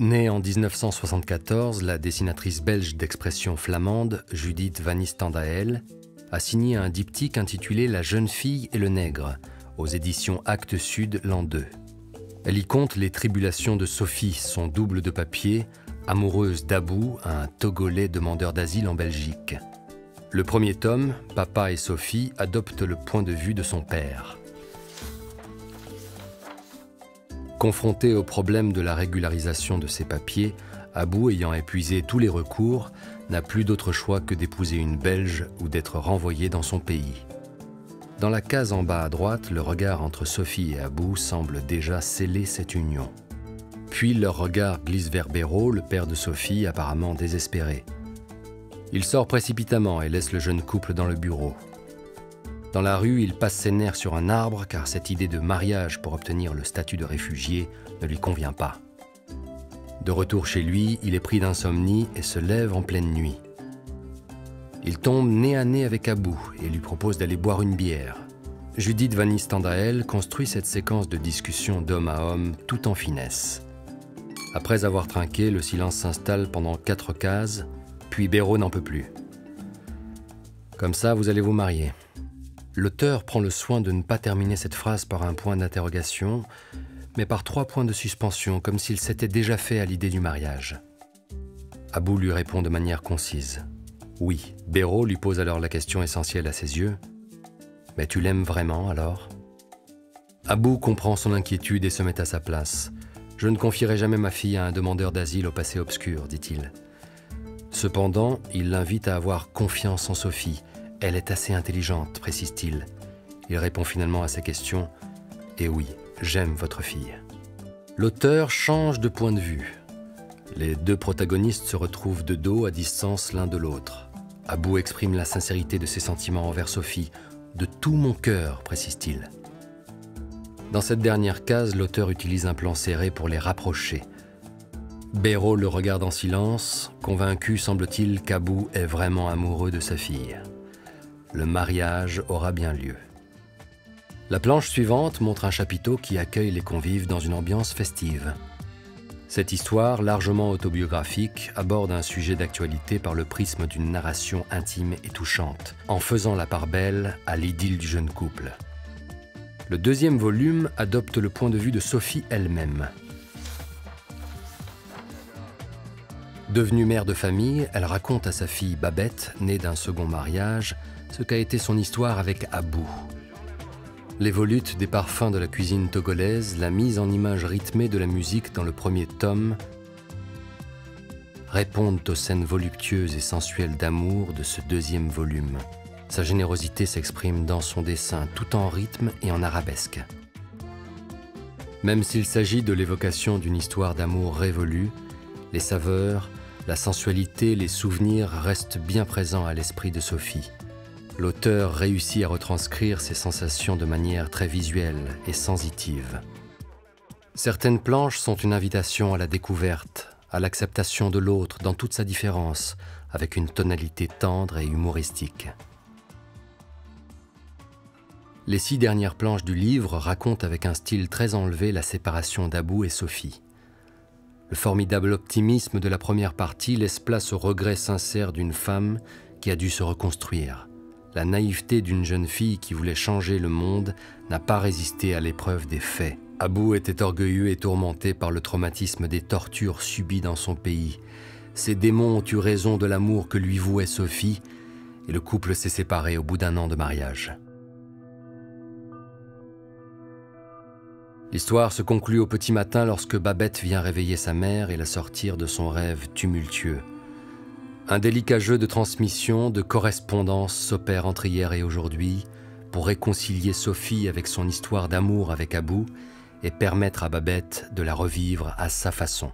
Née en 1974, la dessinatrice belge d'expression flamande, Judith van Nistelrooy, a signé un diptyque intitulé « La jeune fille et le nègre » aux éditions Actes Sud l'an 2. Elle y compte les tribulations de Sophie, son double de papier, amoureuse d'Abou, un Togolais demandeur d'asile en Belgique. Le premier tome, Papa et Sophie, adoptent le point de vue de son père. Confronté au problème de la régularisation de ses papiers, Abou, ayant épuisé tous les recours, n'a plus d'autre choix que d'épouser une Belge ou d'être renvoyé dans son pays. Dans la case en bas à droite, le regard entre Sophie et Abou semble déjà sceller cette union. Puis leur regard glisse vers Béraud, le père de Sophie, apparemment désespéré. Il sort précipitamment et laisse le jeune couple dans le bureau. Dans la rue, il passe ses nerfs sur un arbre car cette idée de mariage pour obtenir le statut de réfugié ne lui convient pas. De retour chez lui, il est pris d'insomnie et se lève en pleine nuit. Il tombe nez à nez avec Abou et lui propose d'aller boire une bière. Judith van Nistelrooy construit cette séquence de discussion d'homme à homme tout en finesse. Après avoir trinqué, le silence s'installe pendant 4 cases, puis Béraud n'en peut plus. Comme ça, vous allez vous marier. L'auteur prend le soin de ne pas terminer cette phrase par un point d'interrogation, mais par 3 points de suspension, comme s'il s'était déjà fait à l'idée du mariage. Abou lui répond de manière concise. Oui, Béraud lui pose alors la question essentielle à ses yeux. « Mais tu l'aimes vraiment, alors ?» Abou comprend son inquiétude et se met à sa place. « Je ne confierai jamais ma fille à un demandeur d'asile au passé obscur, dit-il. » Cependant, il l'invite à avoir confiance en Sophie. Elle est assez intelligente, précise-t-il. Il répond finalement à ses questions. « Et oui, j'aime votre fille. » L'auteur change de point de vue. Les 2 protagonistes se retrouvent de dos à distance l'un de l'autre. Abou exprime la sincérité de ses sentiments envers Sophie. « De tout mon cœur », précise-t-il. Dans cette dernière case, l'auteur utilise un plan serré pour les rapprocher. Béraud le regarde en silence, convaincu, semble-t-il, qu'Abou est vraiment amoureux de sa fille. Le mariage aura bien lieu. La planche suivante montre un chapiteau qui accueille les convives dans une ambiance festive. Cette histoire, largement autobiographique, aborde un sujet d'actualité par le prisme d'une narration intime et touchante, en faisant la part belle à l'idylle du jeune couple. Le 2e volume adopte le point de vue de Sophie elle-même. Devenue mère de famille, elle raconte à sa fille Babette, née d'un second mariage, ce qu'a été son histoire avec Abou. Les volutes des parfums de la cuisine togolaise, la mise en image rythmée de la musique dans le premier tome répondent aux scènes voluptueuses et sensuelles d'amour de ce 2e volume. Sa générosité s'exprime dans son dessin, tout en rythme et en arabesque. Même s'il s'agit de l'évocation d'une histoire d'amour révolue, les saveurs, la sensualité, les souvenirs restent bien présents à l'esprit de Sophie. L'auteur réussit à retranscrire ces sensations de manière très visuelle et sensitive. Certaines planches sont une invitation à la découverte, à l'acceptation de l'autre dans toute sa différence, avec une tonalité tendre et humoristique. Les 6 dernières planches du livre racontent avec un style très enlevé la séparation d'Abou et Sophie. Le formidable optimisme de la première partie laisse place au regret sincère d'une femme qui a dû se reconstruire. La naïveté d'une jeune fille qui voulait changer le monde n'a pas résisté à l'épreuve des faits. Abou était orgueilleux et tourmenté par le traumatisme des tortures subies dans son pays. Ses démons ont eu raison de l'amour que lui vouait Sophie et le couple s'est séparé au bout d'1 an de mariage. L'histoire se conclut au petit matin lorsque Babette vient réveiller sa mère et la sortir de son rêve tumultueux. Un délicat jeu de transmission, de correspondance s'opère entre hier et aujourd'hui pour réconcilier Sophie avec son histoire d'amour avec Abou et permettre à Babette de la revivre à sa façon.